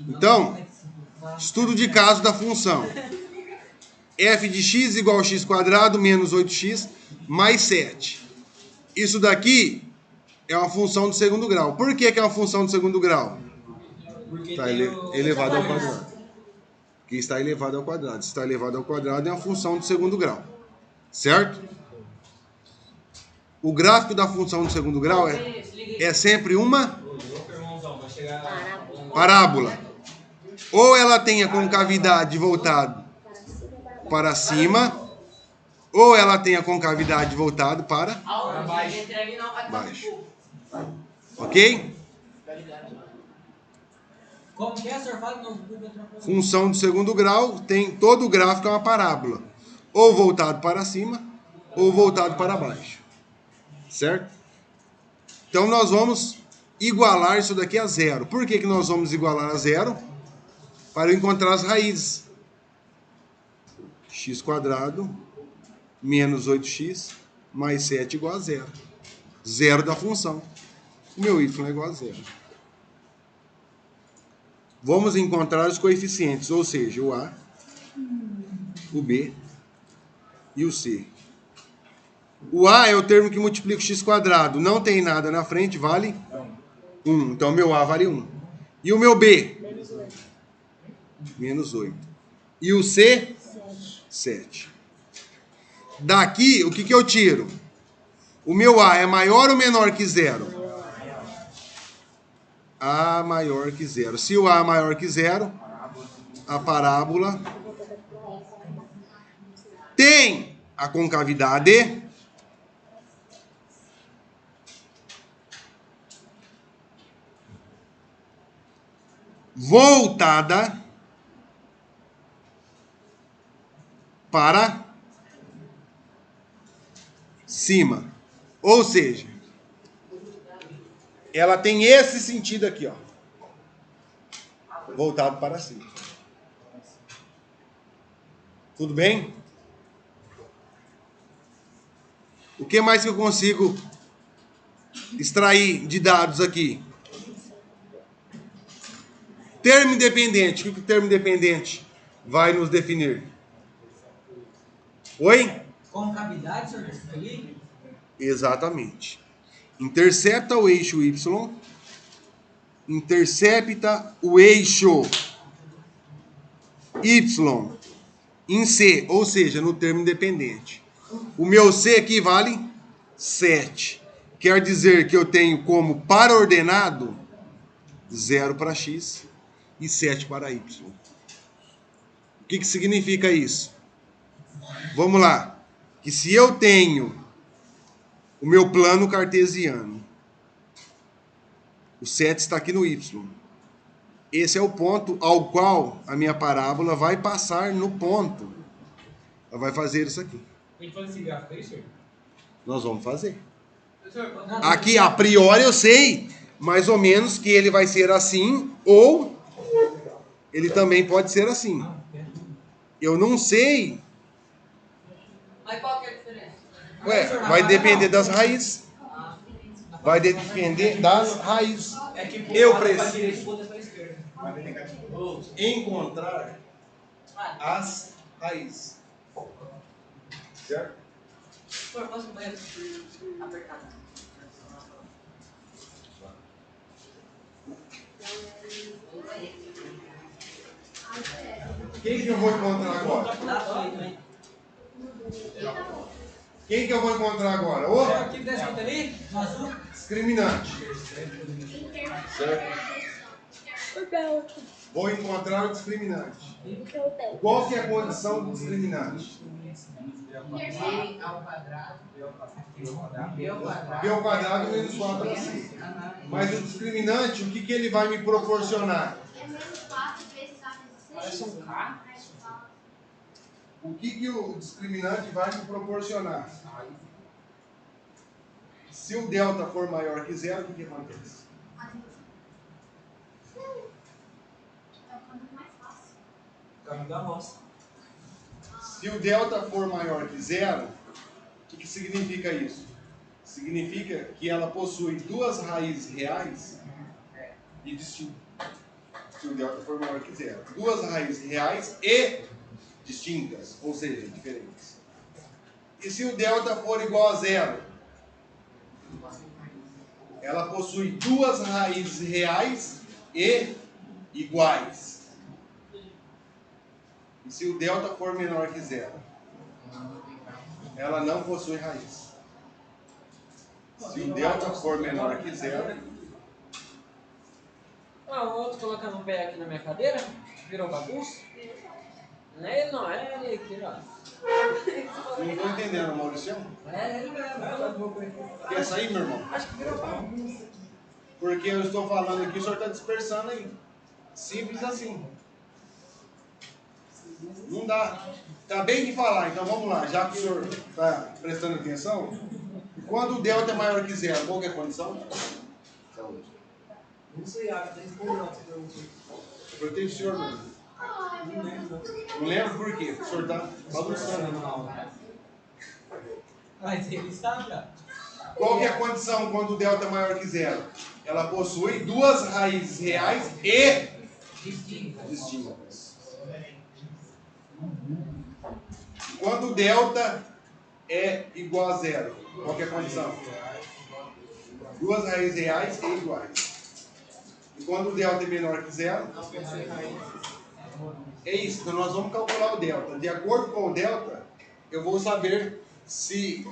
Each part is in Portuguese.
Então, estudo de caso da função. F de x igual a x² menos 8x mais 7. Isso daqui é uma função do segundo grau. Por que é uma função do segundo grau? Está elevado ao quadrado. Porque está elevado ao quadrado. Se está elevado ao quadrado é uma função do segundo grau. Certo? O gráfico da função do segundo grau é sempre uma parábola. Ou ela tem a concavidade voltada para cima, ou ela tem a concavidade voltada para baixo. Ok? Como que é, senhor? Fala, não. Função do segundo grau tem todo o gráfico é uma parábola, ou voltado para cima, ou voltado para baixo. Certo? Então nós vamos igualar isso daqui a zero. Por que nós vamos igualar a zero? Para eu encontrar as raízes. X² menos 8x mais 7 igual a zero. Zero da função. O meu y é igual a zero. Vamos encontrar os coeficientes, ou seja, o A, o B e o C. O A é o termo que multiplica o x². Não tem nada na frente, vale 1. Então, meu A vale 1. E o meu B? Menos 8. E o C? 7. Daqui, o que eu tiro? O meu A é maior ou menor que zero? A maior que zero. Se o A é maior que zero, a parábola tem a concavidade voltada para cima. Ou seja, ela tem esse sentido aqui, ó. Voltado para cima. Tudo bem? O que mais que eu consigo extrair de dados aqui? Termo independente. O que o termo independente vai nos definir? Oi? Concavidade, senhor? Ali? Exatamente. Intercepta o eixo Y. Intercepta o eixo Y em C, ou seja, no termo independente. O meu C aqui vale 7. Quer dizer que eu tenho como par ordenado 0 para x e 7 para y. O que significa isso? Vamos lá. Que se eu tenho o meu plano cartesiano, o 7 está aqui no y. Esse é o ponto ao qual a minha parábola vai passar no ponto. Ela vai fazer isso aqui. A gente faz esse gráfico aí, senhor? Nós vamos fazer. Aqui, a priori, eu sei mais ou menos que ele vai ser assim, ou ele também pode ser assim. Eu não sei. Mas qual que é a diferença? Ué, vai depender das raízes. Vai depender das raízes. É que Eu para preciso direita, para esquerda. encontrar as raízes. Certo? Por posso banheiro apertado? Quem que eu vou encontrar agora? Quem que eu vou encontrar agora? O O que está escrito ali? No azul? discriminante. Certo? Vou encontrar o discriminante. Qual que é a condição do discriminante? B ao quadrado. B ao quadrado menos 4ac. Mas o discriminante, o que ele vai me proporcionar? É menos 4 vezes A vezes C. Parece um K. O que o discriminante vai me proporcionar? Se o delta for maior que zero, o que acontece? É o caminho mais fácil. Caminho da roça. Se o delta for maior que zero, o que significa isso? significa que ela possui duas raízes reais e distintas. Se o delta for maior que zero. Duas raízes reais e distintas, ou seja, diferentes. E se o delta for igual a zero? Ela possui duas raízes reais e iguais. E se o delta for menor que zero? Ela não possui raiz. Se o delta for menor que zero... Ah, o outro colocando o pé aqui na minha cadeira, virou bagunça. Não é ele não, é ele aqui, ó. Não estou entendendo, Maurício. É ele mesmo. Quer sair, meu irmão? Acho que virou bagunça. Porque eu estou falando aqui, o senhor está dispersando aí. Simples assim. Não dá. Acabei de falar, então vamos lá. Já que o senhor está prestando atenção, quando o delta é maior que zero, qual que é a condição? Saúde. Não sei, ah, tem que responder essa pergunta. Eu perguntei pro senhor, meu. Não lembro. Não lembro por quê? O senhor está bagunçando na aula. Mas ele sabe, ó. Qual que é a condição quando o delta é maior que zero? Ela possui duas raízes reais e distintas. Quando o delta é igual a zero, qual que é a condição? Duas raízes reais e iguais. E quando o delta é menor que zero? É isso, então nós vamos calcular o delta. De acordo com o delta, eu vou saber se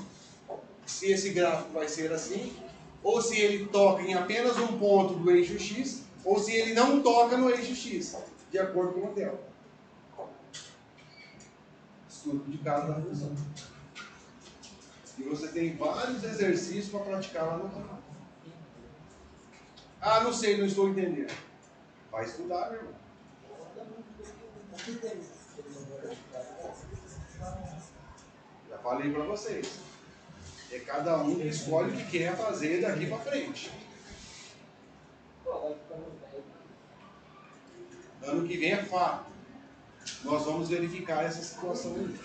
esse gráfico vai ser assim, ou se ele toca em apenas um ponto do eixo X, ou se ele não toca no eixo X, de acordo com o delta. Estudo de caso da função. E você tem vários exercícios para praticar lá no canal. Ah, não sei, não estou entendendo. Vai estudar, meu irmão. Já falei para vocês. É cada um que escolhe o que quer fazer daqui para frente. Ano que vem é fato. Nós vamos verificar essa situação aí.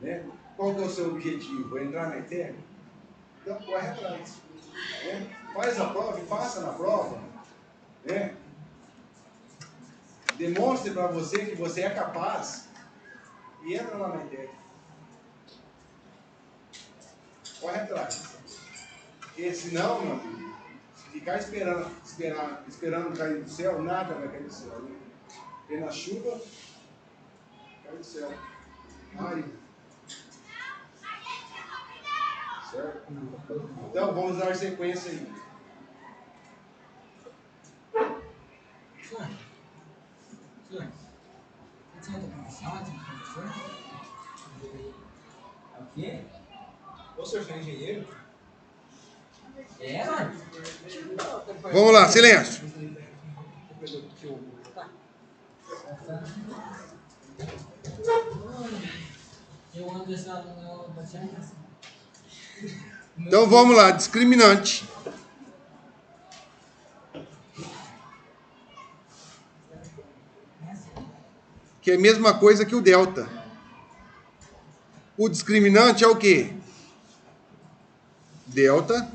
Né? Qual que é o seu objetivo? É entrar na ETEC? Então corre atrás. Né? Faz a prova e passa na prova. Né? Demonstre para você que você é capaz e entra lá na ETEC. Corre atrás. Porque senão, meu amigo, se ficar esperando cair do céu, nada vai cair do céu. Né? Porque na chuva, cai do céu. Ai. Certo? Então vamos dar sequência aí. Senhor, você tinha professor? É o quê? Ô, senhor, você é engenheiro? É, mano. Vamos lá, silêncio. Eu ando essa no bastante assim. Então vamos lá, discriminante. Que é a mesma coisa que o delta. O discriminante é o quê? Delta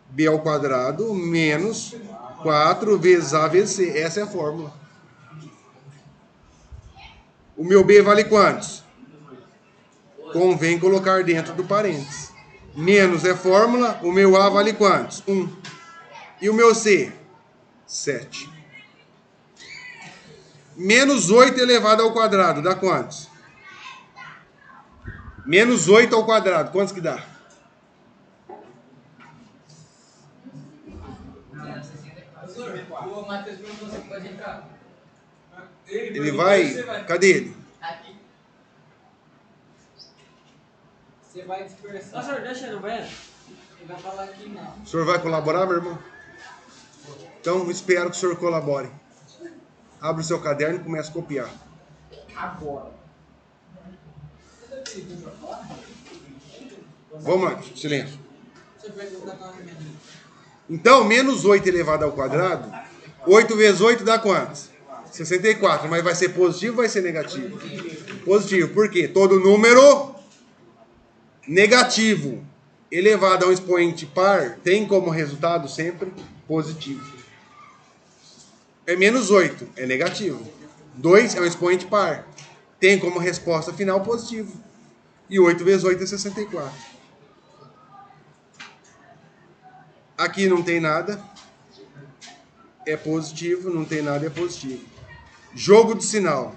B ao quadrado menos 4 vezes A vezes C. Essa é a fórmula. O meu B vale quantos? Convém colocar dentro do parênteses. Menos é fórmula, o meu A vale quantos? 1. E o meu C? 7. Menos 8 elevado ao quadrado, dá quantos? Menos 8 ao quadrado, quantos que dá? O Matheus perguntou se pode entrar. Ele vai... Cadê ele? Aqui. Você vai dispersar. Ô, senhor, deixa ele no banheiro. Ele vai falar aqui, não. O senhor vai colaborar, meu irmão? Então, espero que o senhor colabore. Abre o seu caderno e comece a copiar. Agora. Vamos lá, silêncio. Você pergunta com a minha. Então, menos 8 elevado ao quadrado, 8 vezes 8 dá quantos? 64, mas vai ser positivo ou vai ser negativo? Positivo, por quê? Todo número negativo elevado a um expoente par tem como resultado sempre positivo. É menos 8, é negativo. 2 é um expoente par. Tem como resposta final positivo. E 8 vezes 8 é 64. Aqui não tem nada. É positivo, não tem nada, é positivo. Jogo de sinal.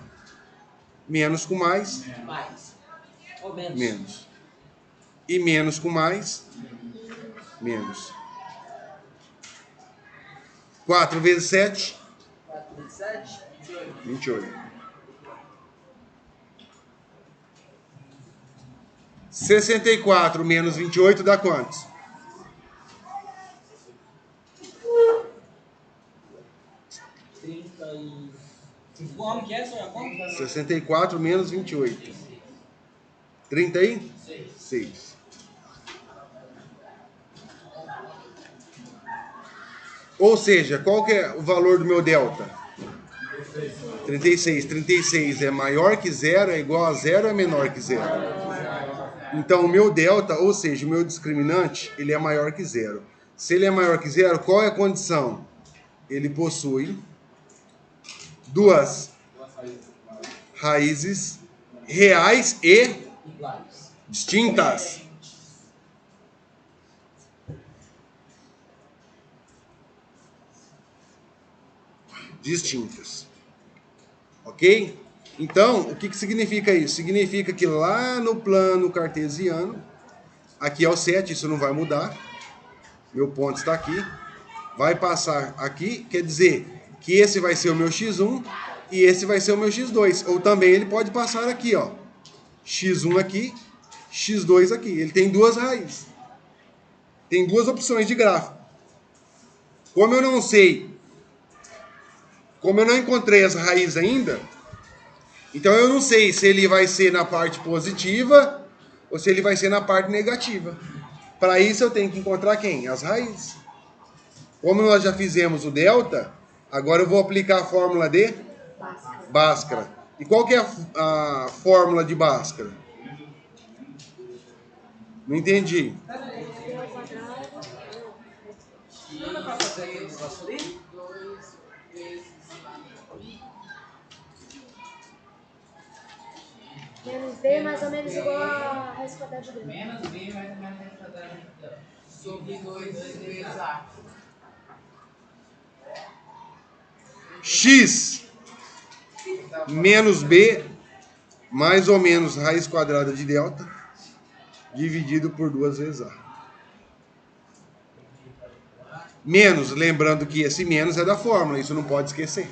Menos com mais, Mais. Ou menos. menos. E menos com mais, menos. 4 vezes 7, 4 vezes 7, 28. 28. 64 menos 28 dá quantos? 30 e... Como que é, senhor? Como? 64 menos 28. 36. Ou seja, qual que é o valor do meu delta? 36. 36 é maior que zero, é igual a zero, é menor que zero? Então, o meu delta, ou seja, o meu discriminante, ele é maior que zero. Se ele é maior que zero, qual é a condição? Ele possui duas raízes reais e Iguais. distintas. Distintas. Ok? Então, o que significa isso? Significa que lá no plano cartesiano, aqui é o 7, isso não vai mudar. Meu ponto está aqui. Vai passar aqui, quer dizer que esse vai ser o meu x1 e esse vai ser o meu x2. Ou também ele pode passar aqui, ó. x1 aqui, x2 aqui. Ele tem duas raízes. Tem duas opções de gráfico. Como eu não sei, como eu não encontrei as raízes ainda, então eu não sei se ele vai ser na parte positiva ou se ele vai ser na parte negativa. Para isso eu tenho que encontrar quem? As raízes. Como nós já fizemos o delta, agora eu vou aplicar a fórmula de Bhaskara. E qual que é a fórmula de Bhaskara? Não entendi. Não dá pra fazer aquele negócio ali? Menos B mais ou menos igual a raiz quadrada de B. Menos B mais ou menos essa da sobre 2 vezes A. X menos B mais ou menos raiz quadrada de delta dividido por 2 vezes A. Menos, lembrando que esse menos é da fórmula, isso não pode esquecer.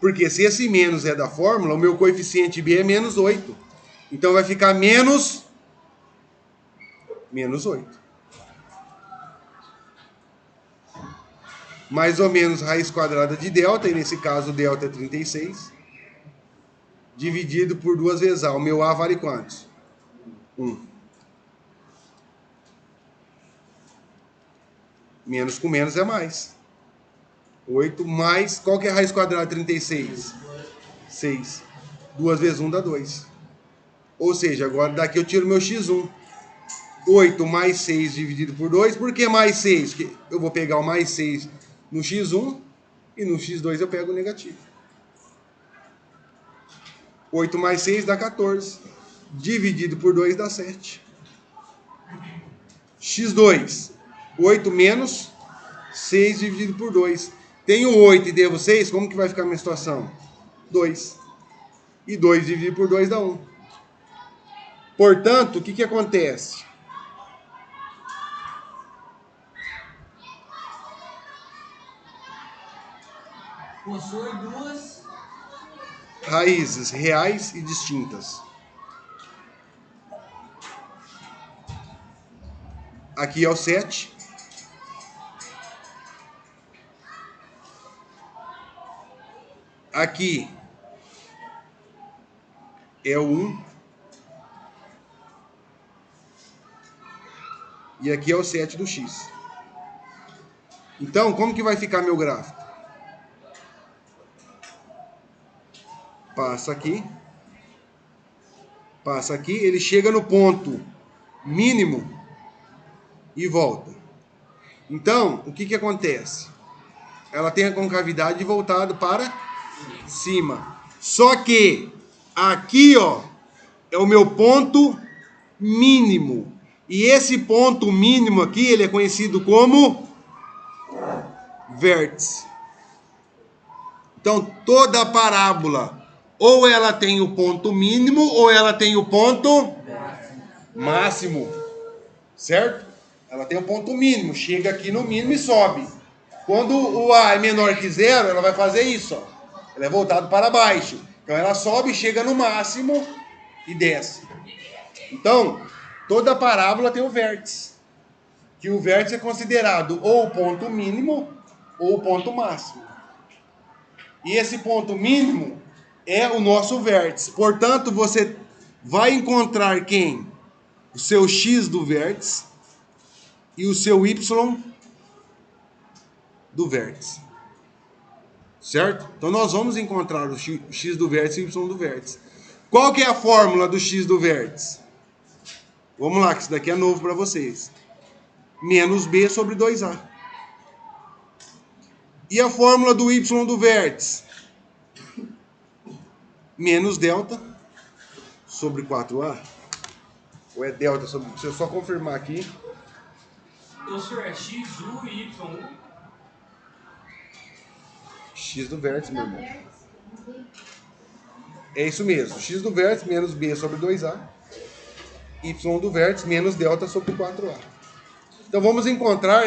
Porque se esse menos é da fórmula, o meu coeficiente B é menos 8. Então vai ficar menos 8. Mais ou menos raiz quadrada de delta, e nesse caso o delta é 36, dividido por 2 vezes A. O meu A vale quantos? 1. Menos com menos é mais. 8 mais... Qual que é a raiz quadrada de 36? 6. 2 vezes 1 dá 2. Ou seja, agora daqui eu tiro meu x1. 8 mais 6 dividido por 2. Por que mais 6? Porque eu vou pegar o mais 6 no x1 e no x2 eu pego o negativo. 8 mais 6 dá 14. Dividido por 2 dá 7. x2. 8 menos 6 dividido por 2. Tenho 8 e devo 6, como que vai ficar a minha situação? 2. E 2 dividido por 2 dá 1. Portanto, o que acontece? Possui duas Raízes reais e distintas. Aqui é o 7. Aqui é o 1. E aqui é o 7 do x. Então, como que vai ficar meu gráfico? Passa aqui, ele chega no ponto mínimo e volta. Então, o que que acontece? Ela tem a concavidade voltada para cima. Só que aqui, ó, é o meu ponto mínimo. E esse ponto mínimo aqui, ele é conhecido como vértice. Então, toda parábola, ou ela tem o ponto mínimo, ou ela tem o ponto máximo. Certo? Ela tem o ponto mínimo. Chega aqui no mínimo e sobe. Quando o A é menor que zero, ela vai fazer isso, ó. Ela é voltada para baixo. Então, ela sobe, chega no máximo e desce. Então, toda parábola tem o vértice. Que o vértice é considerado ou o ponto mínimo ou o ponto máximo. E esse ponto mínimo é o nosso vértice. Portanto, você vai encontrar quem? O seu x do vértice e o seu y do vértice. Certo? Então nós vamos encontrar o x do vértice e o y do vértice. Qual que é a fórmula do x do vértice? Vamos lá, que isso daqui é novo para vocês. Menos b sobre 2a. E a fórmula do y do vértice? Menos delta sobre 4a. Ou é delta sobre... Deixa eu só confirmar aqui. Então, senhor, é x1 e y1? X do vértice, meu irmão. É isso mesmo. X do vértice menos b sobre 2a. Y do vértice menos delta sobre 4a. Então vamos encontrar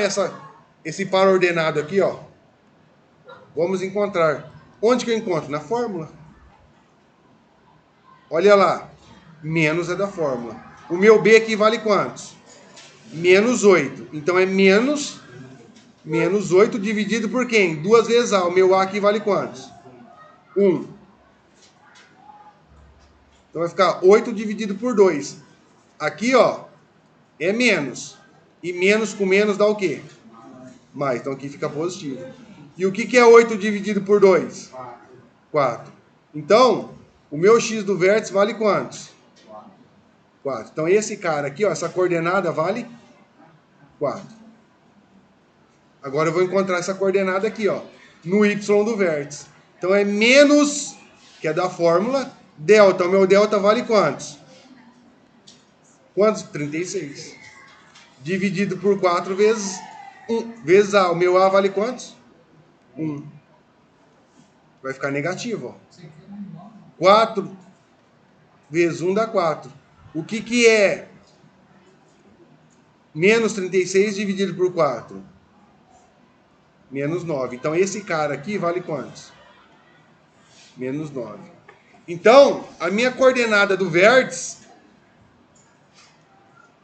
esse par ordenado aqui, ó. Vamos encontrar. Onde que eu encontro? Na fórmula. Olha lá. Menos é da fórmula. O meu b aqui vale quantos? Menos 8. Então é menos 8 dividido por quem? 2 vezes a. O meu a aqui vale quantos? 1. Então vai ficar 8 dividido por 2. Aqui, ó, é menos. E menos com menos dá o quê? Mais. Então aqui fica positivo. E o que é 8 dividido por 2? 4. Então, o meu x do vértice vale quantos? 4. Então esse cara aqui, ó, essa coordenada vale 4. Agora eu vou encontrar essa coordenada aqui, ó, no y do vértice. Então é menos, que é da fórmula, delta. O meu delta vale quantos? Quantos? 36. Dividido por 4 vezes 1. Vezes a. O meu a vale quantos? 1. Vai ficar negativo, ó. 4 vezes 1 dá 4. O que é menos 36 dividido por 4? Menos 9. Então, esse cara aqui vale quantos? Menos 9. Então, a minha coordenada do vértice,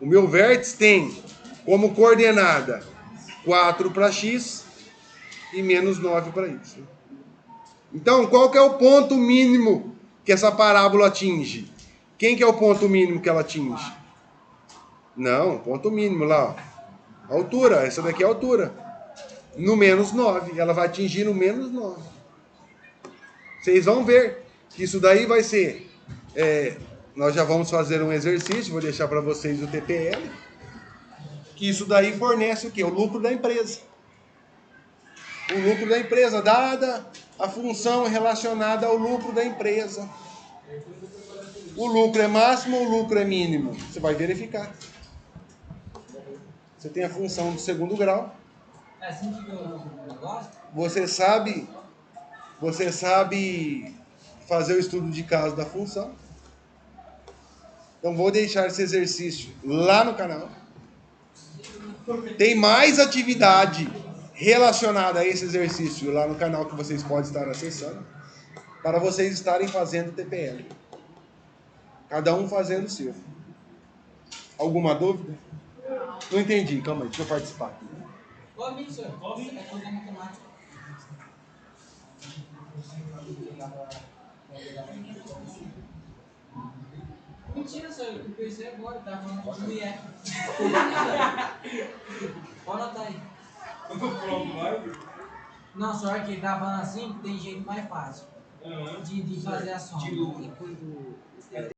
o meu vértice tem como coordenada 4 para x e menos 9 para y. Então, qual que é o ponto mínimo que essa parábola atinge? Quem que é o ponto mínimo que ela atinge? Não, ponto mínimo lá, ó. Altura, essa daqui é a altura. No menos 9, ela vai atingir no menos 9. Vocês vão ver que isso daí vai ser... nós já vamos fazer um exercício, vou deixar para vocês o TPL. Que isso daí fornece o quê? O lucro da empresa. O lucro da empresa, dada a função relacionada ao lucro da empresa. O lucro é máximo ou o lucro é mínimo? Você vai verificar. Você tem a função do segundo grau. É assim que eu gosto? Você sabe fazer o estudo de caso da função. Então vou deixar esse exercício lá no canal. Tem mais atividade relacionada a esse exercício lá no canal que vocês podem estar acessando, para vocês estarem fazendo TPL. Cada um fazendo o seu. Alguma dúvida? Não entendi, calma aí, deixa eu participar aqui. Qual amigo, senhor? Qual amigo? É coisa matemática. Mentira, senhor, eu pensei agora, tá falando de mulher. Pode anotar aí. Não, só que ele tá falando assim, que tem jeito mais fácil de fazer a soma. De lucro. E quando